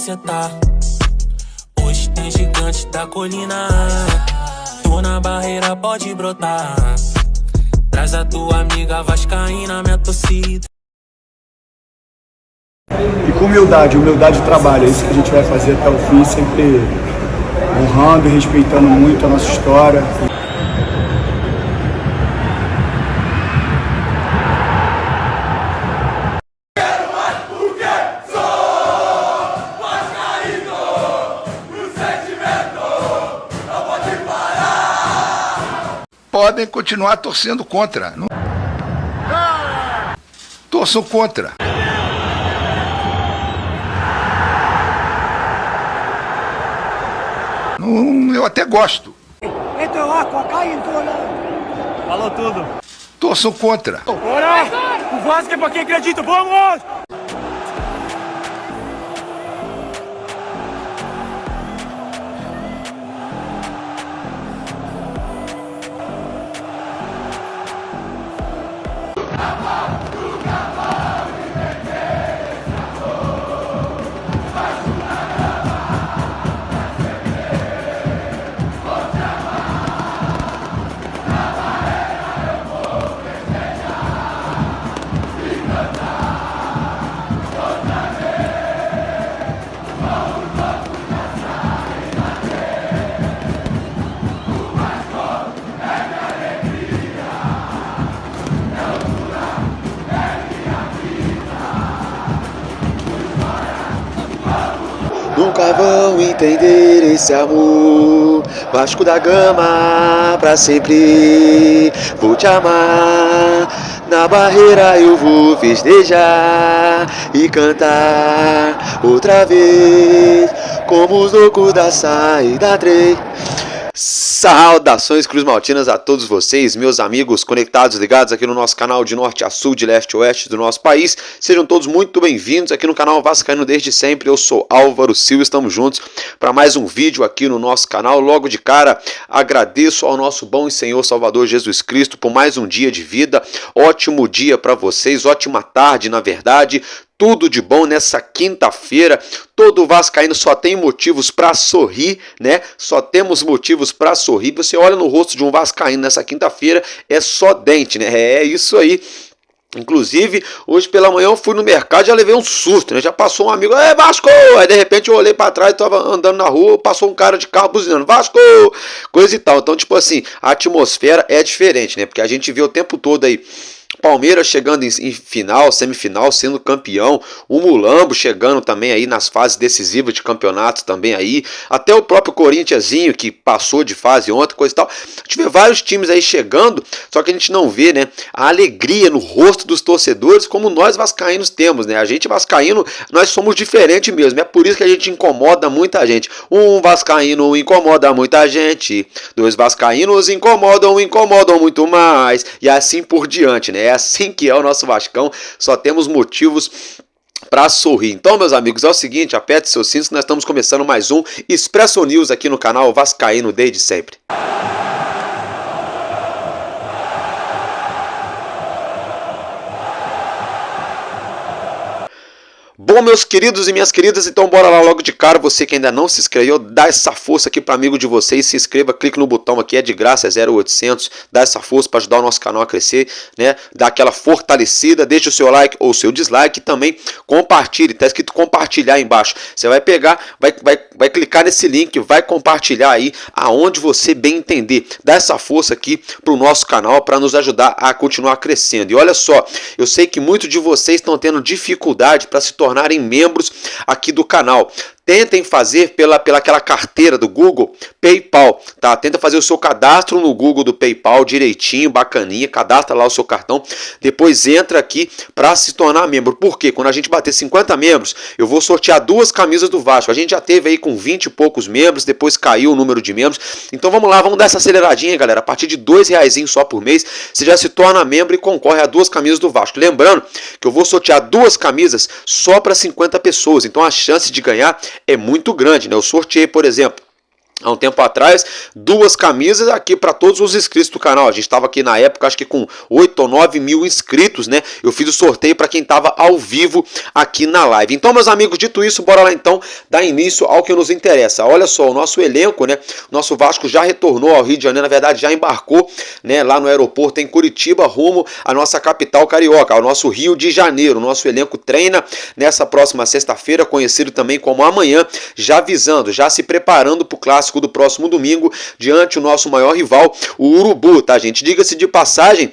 cê tá. Hoje tem gigantes da colina. Tô na barreira, pode brotar. Traz a tua amiga vascaína, minha torcida. E com humildade de trabalho, é isso que a gente vai fazer até o fim, sempre honrando e respeitando muito a nossa história. Podem continuar torcendo contra. Torçam contra. Eu até gosto. Falou tudo. Torçam contra. Bora! O Vasco é pra quem acredita, vamos! Nunca vão entender esse amor, Vasco da Gama, pra sempre vou te amar. Na barreira eu vou festejar e cantar outra vez, como os loucos da saída 3. Saudações cruzmaltinas a todos vocês, meus amigos conectados, ligados aqui no nosso canal de norte a sul, de leste a oeste do nosso país. Sejam todos muito bem-vindos aqui no canal Vascaíno desde sempre. Eu sou Álvaro Silva, estamos juntos para mais um vídeo aqui no nosso canal. Logo de cara, agradeço ao nosso bom e Senhor Salvador Jesus Cristo por mais um dia de vida. Ótimo dia para vocês, ótima tarde, na verdade. Tudo de bom nessa quinta-feira. Todo vascaíno só tem motivos para sorrir, né? Só temos motivos para sorrir. Você olha no rosto de um vascaíno nessa quinta-feira, é só dente, né? É isso aí. Inclusive, hoje pela manhã eu fui no mercado e já levei um susto, né? Já passou um amigo, Vasco! Aí de repente eu olhei para trás, estava andando na rua, passou um cara de carro buzinando, Vasco! Coisa e tal. Então, tipo assim, a atmosfera é diferente, né? Porque a gente vê o tempo todo aí Palmeiras chegando em final, semifinal, sendo campeão, o Mulambo chegando também aí nas fases decisivas de campeonato também aí, até o próprio Corinthianzinho que passou de fase ontem, coisa e tal. A gente vê vários times aí chegando, só que a gente não vê, né, a alegria no rosto dos torcedores como nós vascaínos temos, né? A gente vascaíno, nós somos diferentes mesmo, é por isso que a gente incomoda muita gente. Um vascaíno incomoda muita gente, dois vascaínos incomodam muito mais, e assim por diante, né? É assim que é o nosso Vascão, só temos motivos para sorrir. Então, meus amigos, é o seguinte, aperte seus cintos, nós estamos começando mais um Expresso News aqui no canal Vascaíno desde sempre. Bom, meus queridos e minhas queridas, então bora lá logo de cara. Você que ainda não se inscreveu, dá essa força aqui para amigo de vocês, se inscreva, clique no botão aqui, é de graça, é 0800, dá essa força para ajudar o nosso canal a crescer, né? Dá aquela fortalecida, deixa o seu like ou o seu dislike e também compartilhe, tá escrito compartilhar aí embaixo. Você vai pegar, vai clicar nesse link, vai compartilhar aí aonde você bem entender. Dá essa força aqui pro nosso canal para nos ajudar a continuar crescendo. E olha só, eu sei que muitos de vocês estão tendo dificuldade para se tornarem membros aqui do canal. Tentem fazer pela aquela carteira do Google PayPal, tá? Tenta fazer o seu cadastro no Google do PayPal direitinho, bacaninha, cadastra lá o seu cartão, depois entra aqui para se tornar membro. Por quê? Quando a gente bater 50 membros, eu vou sortear 2 camisas do Vasco. A gente já teve aí com 20 e poucos membros, depois caiu o número de membros. Então vamos lá, vamos dar essa aceleradinha, galera. A partir de R$2 só por mês, você já se torna membro e concorre a 2 camisas do Vasco. Lembrando que eu vou sortear 2 camisas só para 50 pessoas, então a chance de ganhar é muito grande, né? Eu sorteei, por exemplo, há um tempo atrás, 2 camisas aqui para todos os inscritos do canal. A gente estava aqui na época, acho que com 8 ou 9 mil inscritos, né? Eu fiz o sorteio para quem estava ao vivo aqui na live. Então, meus amigos, dito isso, bora lá então dar início ao que nos interessa. Olha só, o nosso elenco, né? Nosso Vasco já retornou ao Rio de Janeiro, na verdade já embarcou, né? Lá no aeroporto em Curitiba, rumo à nossa capital carioca, ao nosso Rio de Janeiro. O nosso elenco treina nessa próxima sexta-feira, conhecido também como amanhã, já visando, já se preparando para o clássico do próximo domingo, diante o nosso maior rival, o Urubu, tá, gente? Diga-se de passagem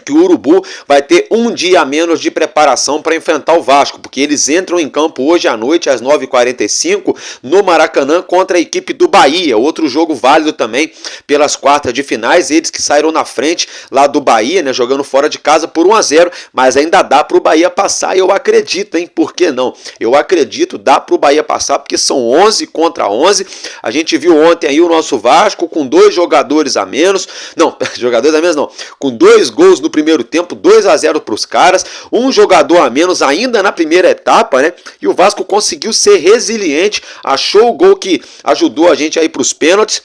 que o Urubu vai ter um dia a menos de preparação para enfrentar o Vasco, porque eles entram em campo hoje à noite, às 9h45, no Maracanã, contra a equipe do Bahia, outro jogo válido também pelas quartas de finais, eles que saíram na frente lá do Bahia, né, jogando fora de casa por 1-0, mas ainda dá para o Bahia passar, e eu acredito, hein, por que não? Eu acredito, dá para o Bahia passar, porque são 11 contra 11, a gente viu ontem aí o nosso Vasco com 2 jogadores a menos, não, jogadores a menos não, com 2 gols no primeiro tempo, 2-0 para os caras, um jogador a menos ainda na primeira etapa, né? E o Vasco conseguiu ser resiliente, achou o gol que ajudou a gente a ir para os pênaltis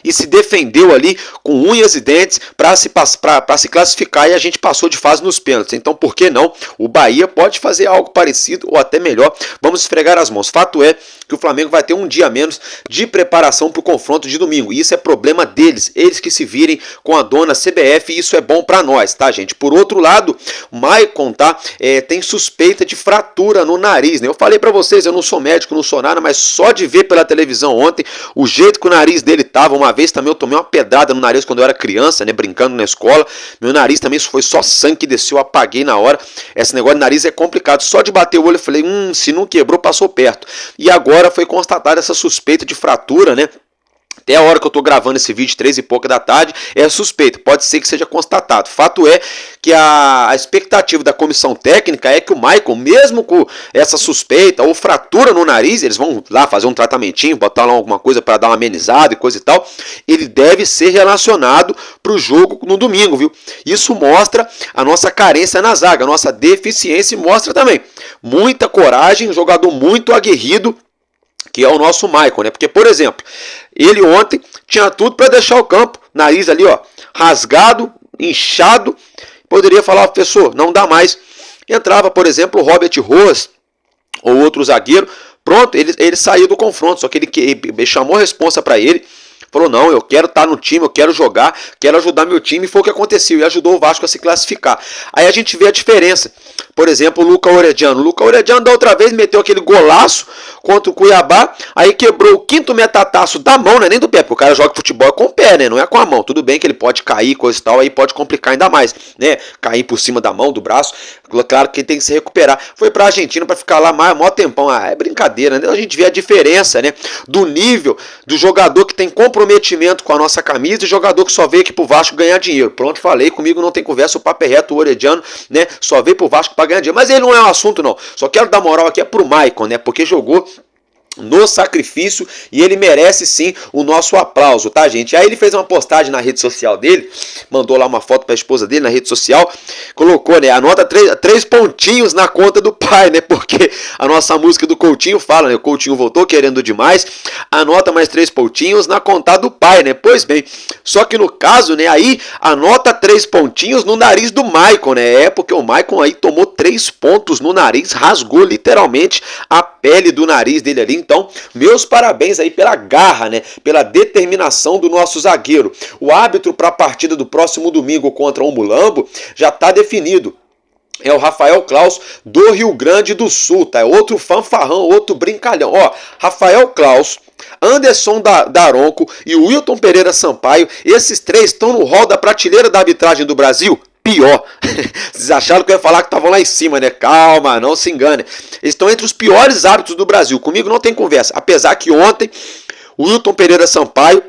e se defendeu ali com unhas e dentes para se classificar, e a gente passou de fase nos pênaltis. Então, por que não? O Bahia pode fazer algo parecido ou até melhor. Vamos esfregar as mãos. Fato é que o Flamengo vai ter um dia a menos de preparação para o confronto de domingo. E isso é problema deles. Eles que se virem com a dona CBF, e isso é bom para nós, tá, gente? Por outro lado, Maicon, tá? Tem suspeita de fratura no nariz, né? Eu falei para vocês, eu não sou médico, não sou nada, mas só de ver pela televisão ontem o jeito que o nariz dele tava. Uma vez também eu tomei uma pedrada no nariz quando eu era criança, né, brincando na escola. Meu nariz também foi só sangue que desceu, eu apaguei na hora. Esse negócio de nariz é complicado. Só de bater o olho eu falei, se não quebrou, passou perto. E agora foi constatada essa suspeita de fratura, né? Até a hora que eu estou gravando esse vídeo, 3h pouca da tarde, é suspeito, pode ser que seja constatado. Fato é que a expectativa da comissão técnica é que o Maicon, mesmo com essa suspeita ou fratura no nariz, eles vão lá fazer um tratamentinho, botar lá alguma coisa para dar uma amenizada e coisa e tal, ele deve ser relacionado para o jogo no domingo, viu? Isso mostra a nossa carência na zaga, a nossa deficiência, e mostra também muita coragem, um jogador muito aguerrido, que é o nosso Maicon, né? Porque, por exemplo, ele ontem tinha tudo para deixar o campo, nariz ali, ó, rasgado, inchado, poderia falar, professor, não dá mais. Entrava, por exemplo, o Robert Roas, ou outro zagueiro, pronto, ele saiu do confronto, só que ele chamou a responsa para ele, falou, não, eu quero estar no time, eu quero jogar, quero ajudar meu time, e foi o que aconteceu, e ajudou o Vasco a se classificar. Aí a gente vê a diferença. Por exemplo, o Luca Orediano. O Luca Orediano da outra vez meteu aquele golaço contra o Cuiabá, aí quebrou o 5º metataço da mão, não é nem do pé, porque o cara joga futebol com o pé, né? Não é com a mão. Tudo bem que ele pode cair, coisa e tal, aí pode complicar ainda mais, né? Cair por cima da mão, do braço. Claro que ele tem que se recuperar. Foi pra Argentina para ficar lá maior tempão. É brincadeira, né? A gente vê a diferença, né? Do nível do jogador que tem comprometimento com a nossa camisa e jogador que só veio aqui pro Vasco ganhar dinheiro. Pronto, falei, comigo não tem conversa, o papo é reto, o Orediano, né? Só veio pro Vasco para ganhar dinheiro. Mas ele não é um assunto, não. Só quero dar moral aqui pro Maicon, né? Porque jogou no sacrifício e ele merece sim o nosso aplauso, tá, gente? Aí ele fez uma postagem na rede social dele, mandou lá uma foto pra esposa dele na rede social, colocou, né, anota 3 pontinhos na conta do pai, né, porque a nossa música do Coutinho fala, né, o Coutinho voltou querendo demais, anota mais 3 pontinhos na conta do pai, né, pois bem, só que no caso, né, aí anota 3 pontinhos no nariz do Maicon, né, porque o Maicon aí tomou 3 pontos no nariz, rasgou literalmente a pele do nariz dele ali. Então, meus parabéns aí pela garra, né? Pela determinação do nosso zagueiro. O árbitro para a partida do próximo domingo contra o Mulambo já está definido. É o Rafael Claus do Rio Grande do Sul, tá? É outro fanfarrão, outro brincalhão. Ó, Rafael Claus, Anderson Daronco e o Wilton Pereira Sampaio, esses 3 estão no rol da prateleira da arbitragem do Brasil. Pior. Vocês acharam que eu ia falar que estavam lá em cima, né? Calma, não se engane. Eles estão entre os piores árbitros do Brasil. Comigo não tem conversa. Apesar que ontem o Wilton Pereira Sampaio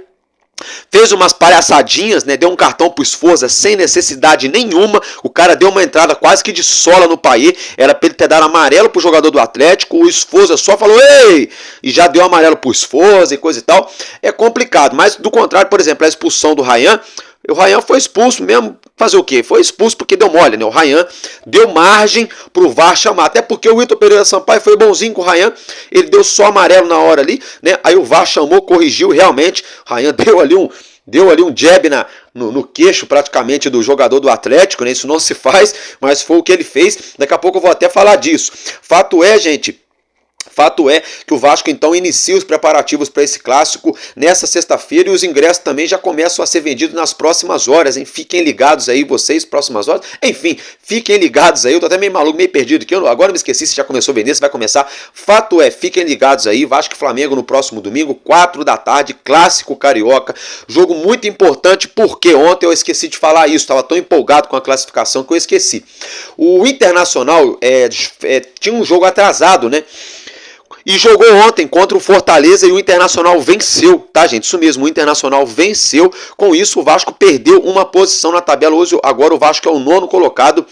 fez umas palhaçadinhas, né? Deu um cartão pro Esforza sem necessidade nenhuma. O cara deu uma entrada quase que de sola no Payet. Era pra ele ter dado amarelo pro jogador do Atlético. O Esforza só falou ei! E já deu amarelo pro Esforza e coisa e tal. É complicado. Mas do contrário, por exemplo, a expulsão do Ryan, O Ryan foi expulso mesmo, fazer o quê? Foi expulso porque deu mole, né? O Ryan deu margem pro VAR chamar, até porque o Vitor Pereira Sampaio foi bonzinho com o Ryan, ele deu só amarelo na hora ali, né? Aí o VAR chamou, corrigiu realmente, o Ryan deu ali um jab no queixo praticamente do jogador do Atlético, né? Isso não se faz, mas foi o que ele fez. Daqui a pouco eu vou até falar disso. Fato é, gente, que o Vasco então inicia os preparativos para esse clássico nessa sexta-feira e os ingressos também já começam a ser vendidos nas próximas horas, hein? Fiquem ligados aí vocês, próximas horas. Enfim, fiquem ligados aí, eu tô até meio maluco, meio perdido aqui, agora me esqueci se já começou a vender, se vai começar. Fato é, fiquem ligados aí, Vasco e Flamengo no próximo domingo, 4 da tarde, clássico carioca, jogo muito importante porque ontem eu esqueci de falar isso, estava tão empolgado com a classificação que eu esqueci. O Internacional tinha um jogo atrasado, né? E jogou ontem contra o Fortaleza e o Internacional venceu, tá, gente? Isso mesmo, o Internacional venceu. Com isso, o Vasco perdeu uma posição na tabela. Hoje, agora o Vasco é o 9º colocado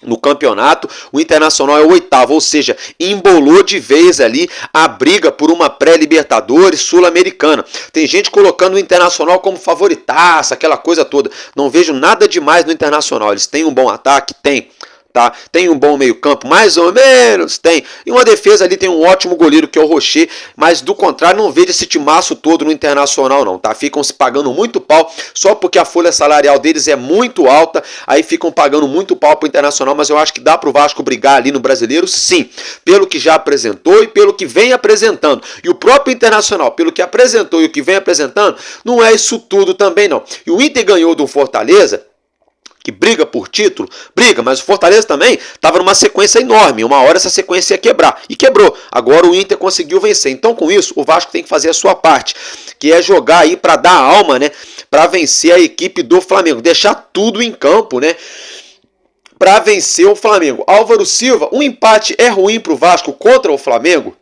no campeonato, o Internacional é o 8º, ou seja, embolou de vez ali a briga por uma pré-Libertadores sul-americana. Tem gente colocando o Internacional como favoritaça, aquela coisa toda. Não vejo nada demais no Internacional. Eles têm um bom ataque? Tem. Tá? Tem um bom meio campo, mais ou menos, tem. E uma defesa ali tem um ótimo goleiro que é o Rocher, mas do contrário não vejo esse timaço todo no Internacional não, tá? Ficam se pagando muito pau, só porque a folha salarial deles é muito alta, aí ficam pagando muito pau pro Internacional, mas eu acho que dá pro Vasco brigar ali no Brasileiro, sim. Pelo que já apresentou e pelo que vem apresentando. E o próprio Internacional, pelo que apresentou e o que vem apresentando, não é isso tudo também não. E o Inter ganhou do Fortaleza, que briga por título, briga, mas o Fortaleza também estava numa sequência enorme, uma hora essa sequência ia quebrar, e quebrou, agora o Inter conseguiu vencer, então com isso o Vasco tem que fazer a sua parte, que é jogar aí para dar alma, né, para vencer a equipe do Flamengo, deixar tudo em campo, né, para vencer o Flamengo. Álvaro Silva, um empate é ruim para o Vasco contra o Flamengo?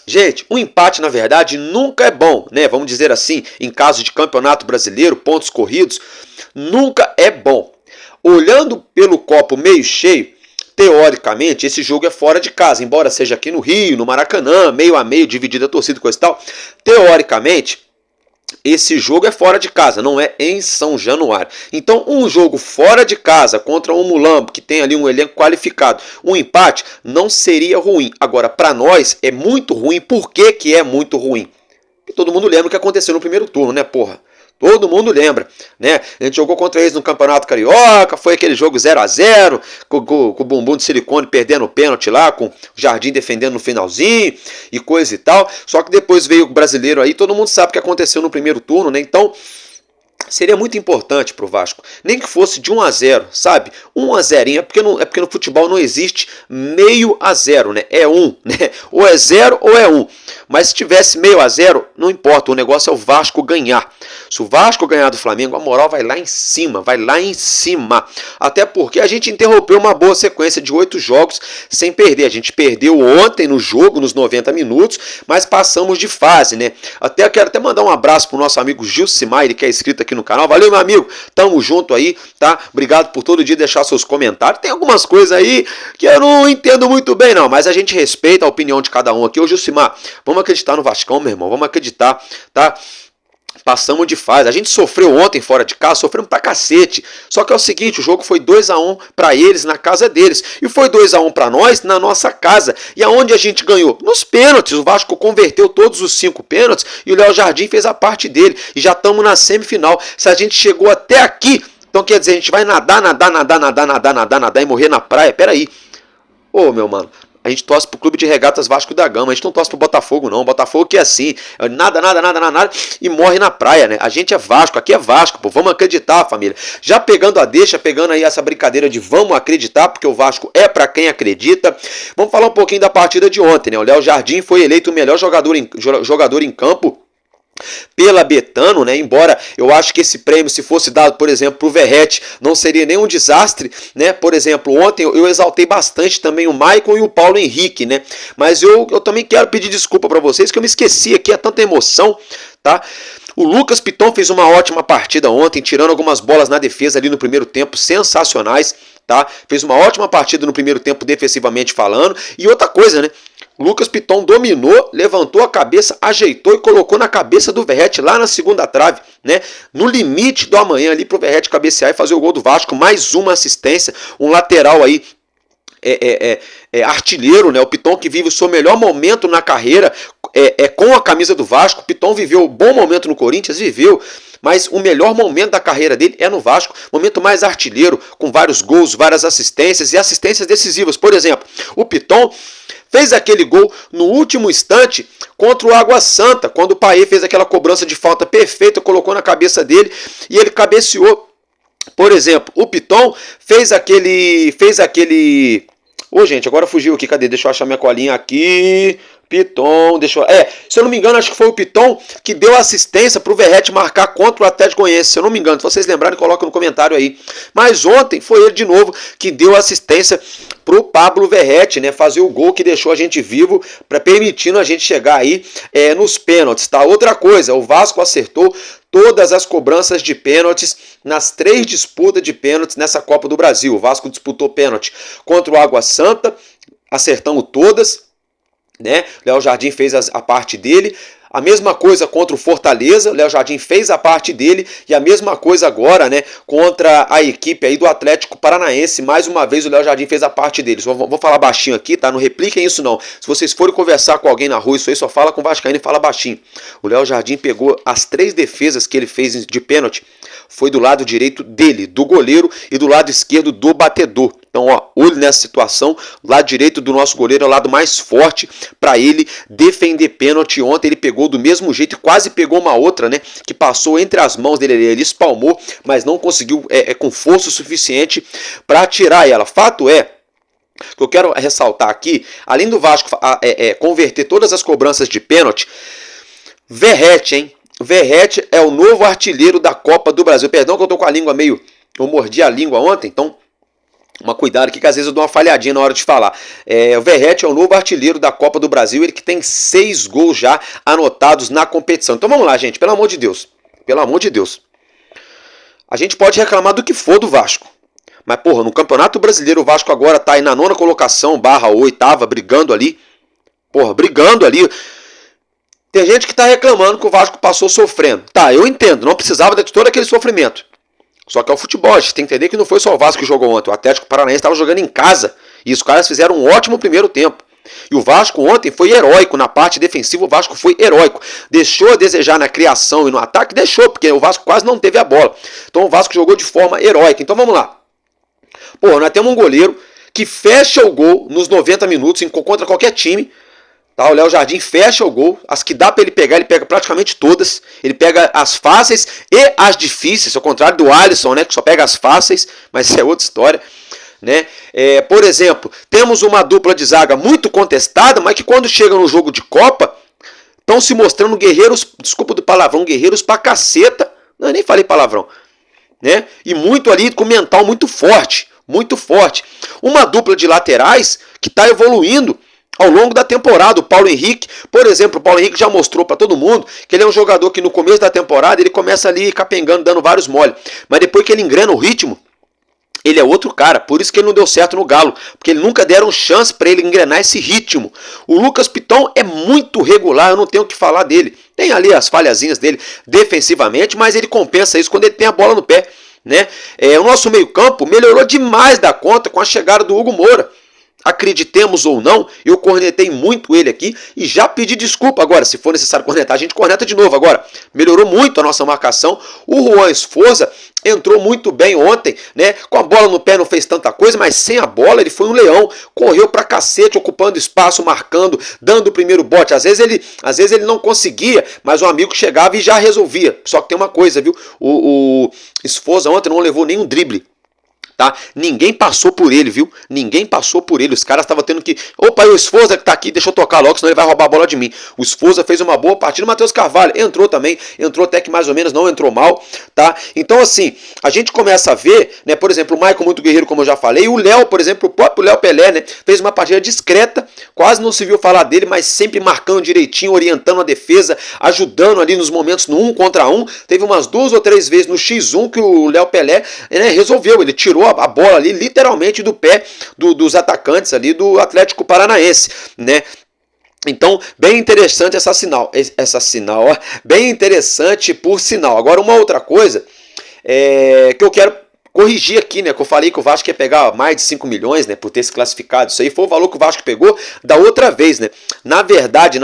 Gente, um empate na verdade nunca é bom, né? Vamos dizer assim, em caso de campeonato brasileiro, pontos corridos, nunca é bom. Olhando pelo copo meio cheio, teoricamente esse jogo é fora de casa, embora seja aqui no Rio, no Maracanã, meio a meio, dividida a torcida, coisa e tal. Teoricamente, esse jogo é fora de casa, não é em São Januário. Então, um jogo fora de casa contra um Mulambo, que tem ali um elenco qualificado, um empate não seria ruim. Agora, para nós é muito ruim. Por que é muito ruim? Porque todo mundo lembra o que aconteceu no primeiro turno, né, porra? Todo mundo lembra, né? A gente jogou contra eles no Campeonato Carioca, foi aquele jogo 0-0, com o bumbum de silicone perdendo o pênalti lá, com o Jardim defendendo no finalzinho e coisa e tal. Só que depois veio o brasileiro aí, todo mundo sabe o que aconteceu no primeiro turno, né? Então, seria muito importante pro Vasco, nem que fosse de 1-0, sabe? 1-0, é porque no futebol não existe meio a zero, né? É 1, né? Ou é 0 ou é 1. Mas se tivesse meio a 0, não importa, o negócio é o Vasco ganhar. Se o Vasco ganhar do Flamengo, a moral vai lá em cima, vai lá em cima. Até porque a gente interrompeu uma boa sequência de 8 jogos sem perder. A gente perdeu ontem no jogo, nos 90 minutos, mas passamos de fase, né? Quero até mandar um abraço pro nosso amigo Gilcimar, ele que é inscrito aqui no canal. Valeu, meu amigo, tamo junto aí, tá? Obrigado por todo dia deixar seus comentários. Tem algumas coisas aí que eu não entendo muito bem não, mas a gente respeita a opinião de cada um aqui. Ô Gilcimar, vamos acreditar no Vascão, meu irmão, vamos acreditar, tá? Passamos de fase. A gente sofreu ontem fora de casa, sofremos pra cacete. Só que é o seguinte, o jogo foi 2-1 pra eles na casa deles. E foi 2-1 pra nós na nossa casa. E aonde a gente ganhou? Nos pênaltis. O Vasco converteu todos os 5 pênaltis e o Léo Jardim fez a parte dele. E já estamos na semifinal. Se a gente chegou até aqui, então quer dizer, a gente vai nadar e morrer na praia. Pera aí. Ô, meu mano. A gente torce pro Clube de Regatas Vasco da Gama, a gente não torce pro Botafogo não, Botafogo que é assim, nada, e morre na praia, né? A gente é Vasco, aqui é Vasco, pô, vamos acreditar, família. Já pegando a deixa, pegando aí essa brincadeira de vamos acreditar, porque o Vasco é pra quem acredita. Vamos falar um pouquinho da partida de ontem, né? O Léo Jardim foi eleito o melhor jogador em campo pela Betano, né? Embora eu acho que esse prêmio, se fosse dado, por exemplo, pro Verratti, não seria nenhum desastre, né? Por exemplo, ontem eu exaltei bastante também o Maicon e o Paulo Henrique, né? Mas eu também quero pedir desculpa para vocês que eu me esqueci aqui, é tanta emoção, tá? O Lucas Piton fez uma ótima partida ontem, tirando algumas bolas na defesa ali no primeiro tempo, sensacionais, tá? Fez uma ótima partida no primeiro tempo defensivamente falando. E outra coisa, né? Lucas Piton dominou, levantou a cabeça, ajeitou e colocou na cabeça do Verratti lá na segunda trave, né? No limite do amanhã ali pro Verratti cabecear e fazer o gol do Vasco, mais uma assistência, um lateral aí artilheiro, né? O Piton que vive o seu melhor momento na carreira com a camisa do Vasco. O Piton viveu um bom momento no Corinthians, viveu, mas o melhor momento da carreira dele é no Vasco, momento mais artilheiro, com vários gols, várias assistências e assistências decisivas. Por exemplo, o Piton fez aquele gol no último instante contra o Água Santa, quando o Paê fez aquela cobrança de falta perfeita, colocou na cabeça dele e ele cabeceou. Por exemplo, o Piton fez aquele... Ô, gente, agora fugiu aqui, cadê? Deixa eu achar minha colinha aqui. Piton, se eu não me engano, acho que foi o Piton que deu assistência para o Verratti marcar contra o Atlético Goianiense. Se eu não me engano, se vocês lembrarem, coloca no comentário aí. Mas ontem foi ele de novo que deu assistência para o Pablo Verratti, né, fazer o gol que deixou a gente vivo, permitindo a gente chegar aí nos pênaltis, tá? Outra coisa, o Vasco acertou todas as cobranças de pênaltis nas 3 disputas de pênaltis nessa Copa do Brasil. O Vasco disputou pênalti contra o Água Santa, acertando todas, né? Léo Jardim fez a parte dele. A mesma coisa contra o Fortaleza, o Léo Jardim fez a parte dele, e a mesma coisa agora, né, contra a equipe aí do Atlético Paranaense. Mais uma vez o Léo Jardim fez a parte dele. Vou falar baixinho aqui, tá? Não repliquem isso não. Se vocês forem conversar com alguém na rua, isso aí só fala com o vascaíno e fala baixinho. O Léo Jardim pegou as 3 defesas que ele fez de pênalti, foi do lado direito dele, do goleiro, e do lado esquerdo do batedor. Então, ó, olho nessa situação. O lado direito do nosso goleiro é o lado mais forte para ele defender pênalti. Ontem ele pegou do mesmo jeito e quase pegou uma outra, né, que passou entre as mãos dele. Ele espalmou, mas não conseguiu com força o suficiente para tirar ela. Fato é que eu quero ressaltar aqui, além do Vasco converter todas as cobranças de pênalti, Verratti, hein? Verratti é o novo artilheiro da Copa do Brasil. Perdão que eu tô com a língua meio... Eu mordi a língua ontem, então... Uma cuidado aqui que às vezes eu dou uma falhadinha na hora de falar. O Verratti é o novo artilheiro da Copa do Brasil, ele que tem 6 gols já anotados na competição. Então vamos lá, gente, pelo amor de Deus. Pelo amor de Deus. A gente pode reclamar do que for do Vasco. Mas, porra, no Campeonato Brasileiro o Vasco agora tá aí na 9ª colocação, /8ª, brigando ali. Porra, brigando ali. Tem gente que tá reclamando que o Vasco passou sofrendo. Tá, eu entendo, não precisava de todo aquele sofrimento. Só que é o futebol, a gente tem que entender que não foi só o Vasco que jogou ontem. O Atlético Paranaense estava jogando em casa e os caras fizeram um ótimo primeiro tempo. E o Vasco ontem foi heróico, na parte defensiva o Vasco foi heróico. Deixou a desejar na criação e no ataque? Deixou, porque o Vasco quase não teve a bola. Então o Vasco jogou de forma heróica. Então vamos lá. Pô, nós temos um goleiro que fecha o gol nos 90 minutos contra qualquer time. Tá, o Léo Jardim fecha o gol, as que dá para ele pega praticamente todas. Ele pega as fáceis e as difíceis, ao contrário do Alisson, né, que só pega as fáceis, mas isso é outra história, né? Por exemplo, temos uma dupla de zaga muito contestada, mas que quando chega no jogo de Copa, estão se mostrando guerreiros, desculpa do palavrão, guerreiros pra caceta. Não, eu nem falei palavrão, né? E muito ali com mental muito forte, muito forte. Uma dupla de laterais que está evoluindo ao longo da temporada. O Paulo Henrique, por exemplo, o Paulo Henrique já mostrou para todo mundo que ele é um jogador que no começo da temporada ele começa ali capengando, dando vários mole, mas depois que ele engrena o ritmo, ele é outro cara. Por isso que ele não deu certo no Galo, porque ele nunca deram chance para ele engrenar esse ritmo. O Lucas Piton é muito regular, eu não tenho o que falar dele. Tem ali as falhazinhas dele defensivamente, mas ele compensa isso quando ele tem a bola no pé, né? O nosso meio-campo melhorou demais da conta com a chegada do Hugo Moura. Acreditemos ou não, eu cornetei muito ele aqui e já pedi desculpa. Agora, se for necessário cornetar, a gente corneta de novo. Agora, melhorou muito a nossa marcação. O Juan Esforza entrou muito bem ontem, né? Com a bola no pé não fez tanta coisa, mas sem a bola ele foi um leão. Correu pra cacete, ocupando espaço, marcando, dando o primeiro bote. Às vezes ele não conseguia, mas o amigo chegava e já resolvia. Só que tem uma coisa, viu? O Esforza ontem não levou nenhum drible. Tá? Ninguém passou por ele, viu? Ninguém passou por ele. Os caras estavam tendo que... Opa, e o Esforza que tá aqui, deixa eu tocar logo, senão ele vai roubar a bola de mim. O Esforza fez uma boa partida. O Matheus Carvalho entrou também. Entrou até que mais ou menos, não entrou mal, tá? Então, assim, a gente começa a ver, né? Por exemplo, o Maicon muito guerreiro, como eu já falei. O Léo, por exemplo, o próprio Léo Pelé, né? Fez uma partida discreta. Quase não se viu falar dele, mas sempre marcando direitinho, orientando a defesa, ajudando ali nos momentos no 1 contra 1. Teve umas 2 ou 3 vezes no X1 que o Léo Pelé, né, resolveu. Ele tirou a bola ali literalmente do pé dos atacantes ali do Atlético Paranaense, né? Então, bem interessante ó, bem interessante por sinal. Agora, uma outra coisa que eu quero corrigir aqui, né? Que eu falei que o Vasco ia pegar mais de 5 milhões, né? Por ter se classificado. Isso aí foi o valor que o Vasco pegou da outra vez, né? Na verdade,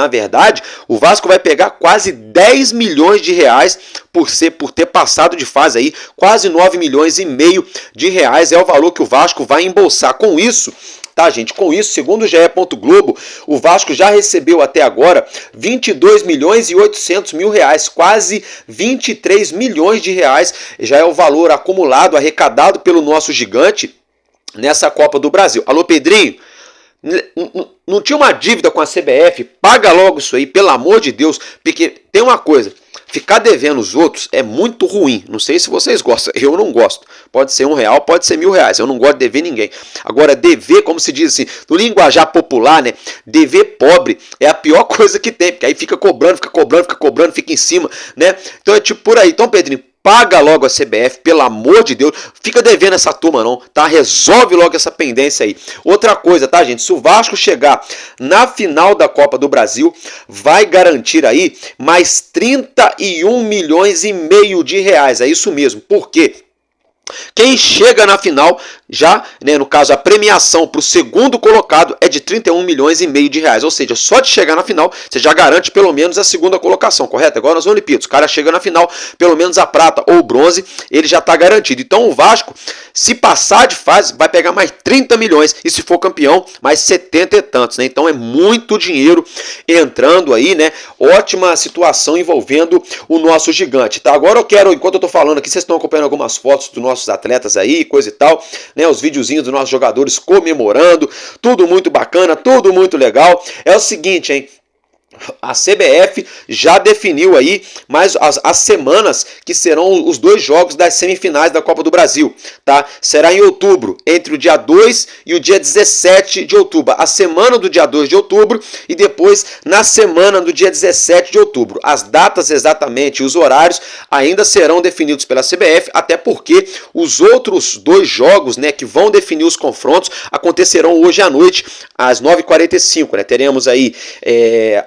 o Vasco vai pegar quase 10 milhões de reais por ter passado de fase aí. Quase 9 milhões e meio de reais é o valor que o Vasco vai embolsar. Com isso, tá, gente? Com isso, segundo o GE. Globo, o Vasco já recebeu até agora 22 milhões e 800 mil reais, quase 23 milhões de reais, já é o valor acumulado, arrecadado pelo nosso gigante nessa Copa do Brasil. Alô, Pedrinho, não tinha uma dívida com a CBF? Paga logo isso aí, pelo amor de Deus, porque tem uma coisa, ficar devendo os outros é muito ruim. Não sei se vocês gostam, eu não gosto. Pode ser R$1, pode ser R$1.000. Eu não gosto de dever ninguém. Agora, dever, como se diz assim, no linguajar popular, né? Dever pobre é a pior coisa que tem, porque aí fica cobrando, fica em cima, né? Então é tipo por aí. Então, Pedrinho, paga logo a CBF, pelo amor de Deus. Fica devendo essa turma não, tá? Resolve logo essa pendência aí. Outra coisa, tá, gente? Se o Vasco chegar na final da Copa do Brasil, vai garantir aí mais 31 milhões e meio de reais. É isso mesmo. Por quê? Quem chega na final, já, né, no caso, a premiação para o segundo colocado é de 31 milhões e meio de reais. Ou seja, só de chegar na final, você já garante pelo menos a segunda colocação, correto? Agora nas Olimpíadas, o cara chega na final, pelo menos a prata ou o bronze, ele já está garantido. Então o Vasco, se passar de fase, vai pegar mais 30 milhões. E se for campeão, mais 70 e tantos, né? Então é muito dinheiro entrando aí, né? Ótima situação envolvendo o nosso gigante, tá? Agora eu quero, enquanto eu tô falando aqui, vocês estão acompanhando algumas fotos dos nossos atletas aí, coisa e tal, né? Os videozinhos dos nossos jogadores comemorando, tudo muito bacana, tudo muito legal. É o seguinte, hein? A CBF já definiu aí mais as semanas que serão os dois jogos das semifinais da Copa do Brasil, tá? Será em outubro, entre o dia 2 e o dia 17 de outubro. A semana do dia 2 de outubro e depois na semana do dia 17 de outubro. As datas exatamente e os horários ainda serão definidos pela CBF, até porque os outros dois jogos, né, que vão definir os confrontos acontecerão hoje à noite, às 9h45, né? Teremos aí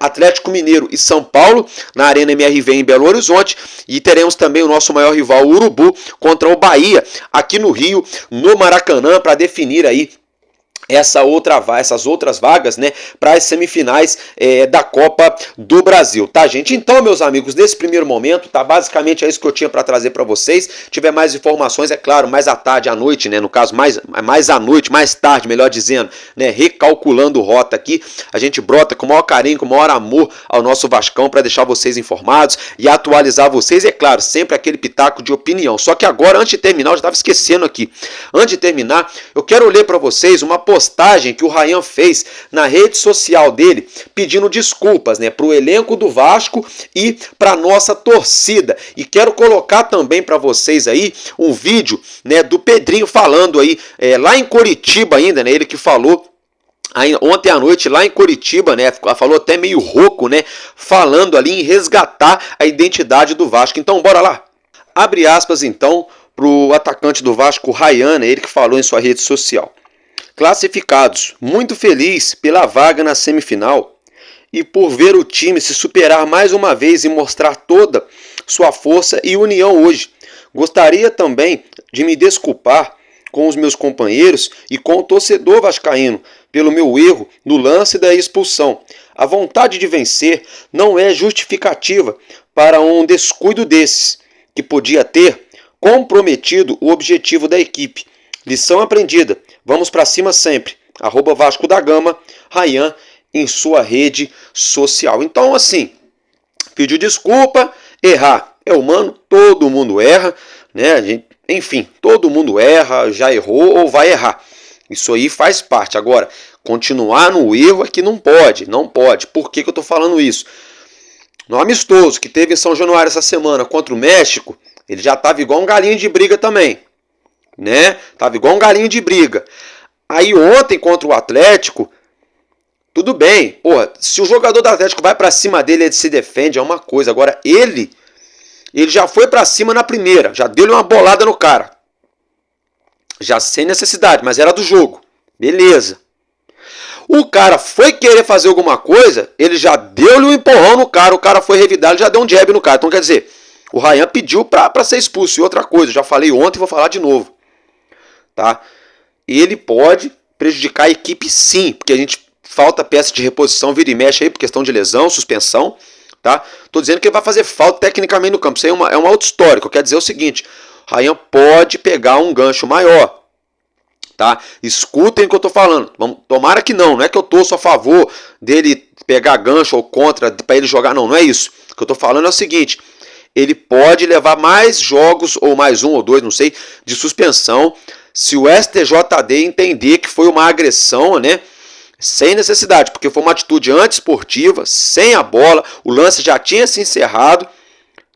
Atlético Mineiro e São Paulo na Arena MRV em Belo Horizonte, e teremos também o nosso maior rival, o Urubu, contra o Bahia aqui no Rio, no Maracanã, para definir aí essas outras vagas, né, para as semifinais da Copa do Brasil, tá, gente? Então, meus amigos, nesse primeiro momento, tá, basicamente é isso que eu tinha para trazer para vocês. Se tiver mais informações, é claro, mais à tarde, à noite, né, no caso, mais à noite, mais tarde, melhor dizendo, né, recalculando rota aqui, a gente brota com o maior carinho, com o maior amor ao nosso Vascão para deixar vocês informados e atualizar vocês, e é claro, sempre aquele pitaco de opinião. Só que agora, antes de terminar, eu já estava esquecendo aqui, antes de terminar, eu quero ler para vocês uma postagem que o Ryan fez na rede social dele, pedindo desculpas, né, para o elenco do Vasco e para nossa torcida. E quero colocar também para vocês aí um vídeo, né, do Pedrinho falando aí, lá em Coritiba ainda, né, ele que falou aí, ontem à noite lá em Coritiba, né, falou até meio rouco, né, falando ali em resgatar a identidade do Vasco. Então bora lá. Abre aspas então para o atacante do Vasco, Ryan, né, ele que falou em sua rede social. Classificados, muito feliz pela vaga na semifinal e por ver o time se superar mais uma vez e mostrar toda sua força e união hoje. Gostaria também de me desculpar com os meus companheiros e com o torcedor vascaíno pelo meu erro no lance da expulsão. A vontade de vencer não é justificativa para um descuido desses, que podia ter comprometido o objetivo da equipe. Lição aprendida. Vamos para cima sempre. @Vasco da Gama, Ryan, em sua rede social. Então, assim, pediu desculpa, errar é humano, todo mundo erra, né? Enfim, todo mundo erra, já errou ou vai errar. Isso aí faz parte. Agora, continuar no erro é que não pode. Por que eu estou falando isso? No amistoso que teve em São Januário essa semana contra o México, ele já estava igual um galinho de briga também, né? Tava igual um galinho de briga. Aí ontem contra o Atlético, tudo bem. Porra, se o jogador do Atlético vai pra cima dele, ele se defende, é uma coisa. Agora ele já foi pra cima na primeira, já deu-lhe uma bolada no cara. Já sem necessidade, mas era do jogo. Beleza. O cara foi querer fazer alguma coisa, ele já deu-lhe um empurrão no cara, o cara foi revidar, ele já deu um jab no cara. Então quer dizer, o Ryan pediu para ser expulso. E outra coisa, já falei ontem e vou falar de novo. Tá? Ele pode prejudicar a equipe sim, porque a gente falta peça de reposição, vira e mexe aí por questão de lesão, suspensão. Tá? Tô dizendo que ele vai fazer falta tecnicamente no campo. Isso aí é uma outra história. Que eu quero dizer o seguinte, o Ryan pode pegar um gancho maior. Tá? Escutem o que eu tô falando. Tomara que não é que eu torço a favor dele pegar gancho ou contra para ele jogar, não é isso. O que eu tô falando é o seguinte, ele pode levar mais jogos, ou mais um ou dois, não sei, de suspensão, se o STJD entender que foi uma agressão, né, sem necessidade, porque foi uma atitude antiesportiva, sem a bola, o lance já tinha se encerrado,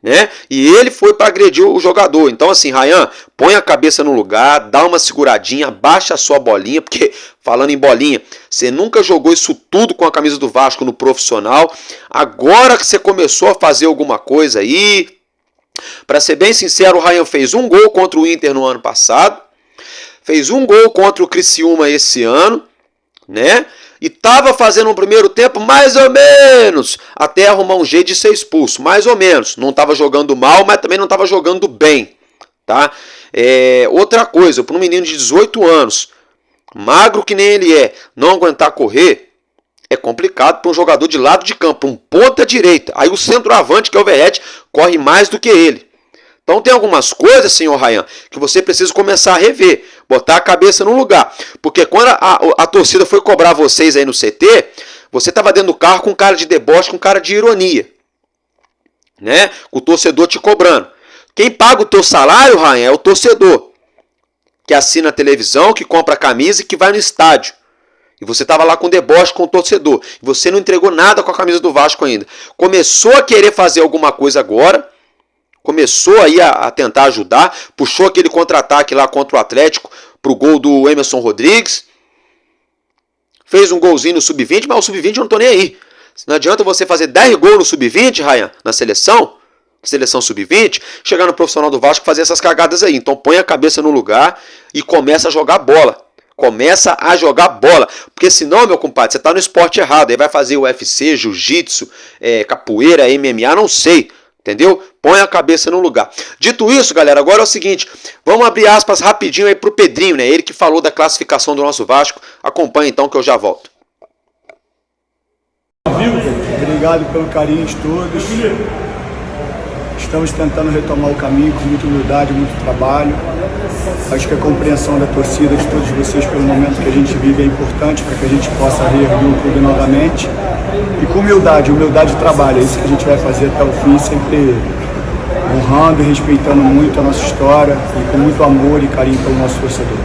né, e ele foi para agredir o jogador. Então assim, Ryan, põe a cabeça no lugar, dá uma seguradinha, baixa a sua bolinha, porque falando em bolinha, você nunca jogou isso tudo com a camisa do Vasco no profissional. Agora que você começou a fazer alguma coisa aí, para ser bem sincero, o Ryan fez um gol contra o Inter no ano passado, fez um gol contra o Criciúma esse ano, né? E estava fazendo um primeiro tempo mais ou menos, até arrumar um jeito de ser expulso, mais ou menos. Não estava jogando mal, mas também não estava jogando bem, tá? Outra coisa, para um menino de 18 anos, magro que nem ele é, não aguentar correr, é complicado para um jogador de lado de campo, um ponta direita. Aí o centroavante, que é o Verratti, corre mais do que ele. Então tem algumas coisas, senhor Ryan, que você precisa começar a rever, botar a cabeça no lugar. Porque quando a torcida foi cobrar vocês aí no CT, você estava dentro do carro com cara de deboche, com cara de ironia, né? Com o torcedor te cobrando. Quem paga o teu salário, Ryan, é o torcedor, que assina a televisão, que compra a camisa e que vai no estádio. E você estava lá com deboche com o torcedor. E você não entregou nada com a camisa do Vasco ainda. Começou a querer fazer alguma coisa agora. Começou aí a tentar ajudar. Puxou aquele contra-ataque lá contra o Atlético para o gol do Emerson Rodrigues. Fez um golzinho no Sub-20, mas o Sub-20 eu não estou nem aí. Não adianta você fazer 10 gols no Sub-20, Ryan, na seleção Sub-20, chegar no profissional do Vasco e fazer essas cagadas aí. Então põe a cabeça no lugar e começa a jogar bola. Começa a jogar bola, porque senão, meu compadre, você está no esporte errado, aí vai fazer UFC, jiu-jitsu, capoeira, MMA, não sei, entendeu? Põe a cabeça no lugar. Dito isso, galera, agora é o seguinte, vamos abrir aspas rapidinho aí pro Pedrinho, né? Ele que falou da classificação do nosso Vasco. Acompanha então que eu já volto. Obrigado pelo carinho de todos. Estamos tentando retomar o caminho com muita humildade, muito trabalho. Acho que a compreensão da torcida, de todos vocês, pelo momento que a gente vive, é importante para que a gente possa reerguer o clube novamente. E com humildade de trabalho. É isso que a gente vai fazer até o fim, sempre honrando e respeitando muito a nossa história e com muito amor e carinho pelo nosso torcedor.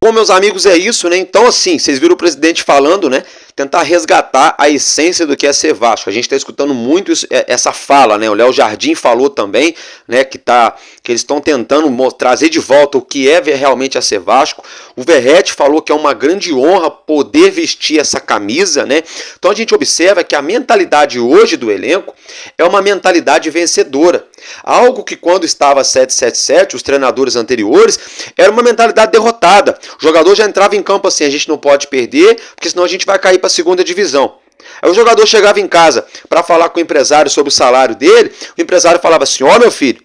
Bom, meus amigos, é isso, né? Então, assim, vocês viram o presidente falando, né? Tentar resgatar a essência do que é ser Vasco. A gente está escutando muito essa fala, né? O Léo Jardim falou também, né? Que eles estão tentando trazer de volta o que é realmente a ser Vasco. O Verratti falou que é uma grande honra poder vestir essa camisa, né? Então a gente observa que a mentalidade hoje do elenco é uma mentalidade vencedora. Algo que quando estava 777, os treinadores anteriores, era uma mentalidade derrotada. O jogador já entrava em campo assim, a gente não pode perder, porque senão a gente vai cair para a segunda divisão. Aí o jogador chegava em casa para falar com o empresário sobre o salário dele, o empresário falava assim, ó meu filho,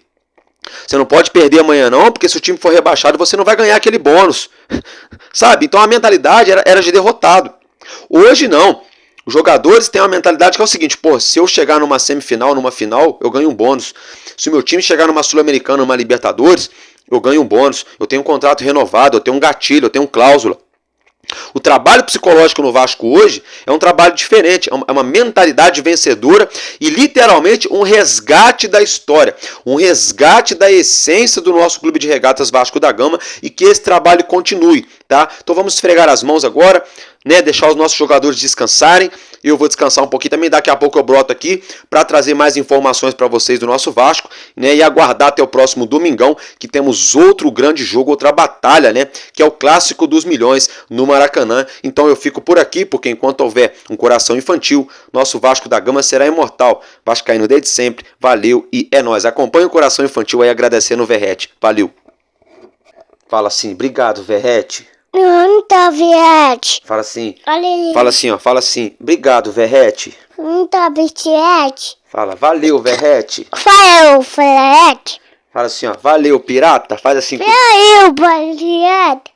você não pode perder amanhã não, porque se o time for rebaixado você não vai ganhar aquele bônus. Sabe? Então a mentalidade era de derrotado. Hoje não. Os jogadores têm uma mentalidade que é o seguinte, pô, se eu chegar numa semifinal, numa final, eu ganho um bônus. Se o meu time chegar numa Sul-Americana, numa Libertadores, eu ganho um bônus. Eu tenho um contrato renovado, eu tenho um gatilho, eu tenho cláusula. O trabalho psicológico no Vasco hoje é um trabalho diferente, é uma mentalidade vencedora e literalmente um resgate da história, um resgate da essência do nosso clube de regatas Vasco da Gama e que esse trabalho continue, tá? Então vamos esfregar as mãos agora, né? Deixar os nossos jogadores descansarem. Eu vou descansar um pouquinho também, daqui a pouco eu broto aqui para trazer mais informações para vocês do nosso Vasco, né? E aguardar até o próximo domingão, que temos outro grande jogo, outra batalha, né? Que é o Clássico dos Milhões no Maracanã. Então eu fico por aqui, porque enquanto houver um coração infantil, nosso Vasco da Gama será imortal. Vascaíno desde sempre, valeu e é nóis. Acompanhe o coração infantil aí agradecendo o Verratti. Valeu. Fala assim, obrigado Verratti. Não tá, Verrete. Fala assim. Olha aí. Fala assim, ó. Fala assim. Obrigado, Verrete. Não tá, Verrete. Fala, valeu, Verrete. Valeu, Verrete. Fala assim, ó. Valeu, pirata. Faz assim. Valeu, Verrete.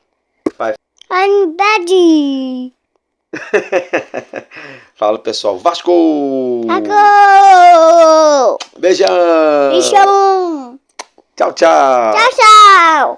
Vai. I'm Daddy. Fala, pessoal. Vasco! Agora. Beijão! Beijão. Tchau, tchau! Tchau, tchau.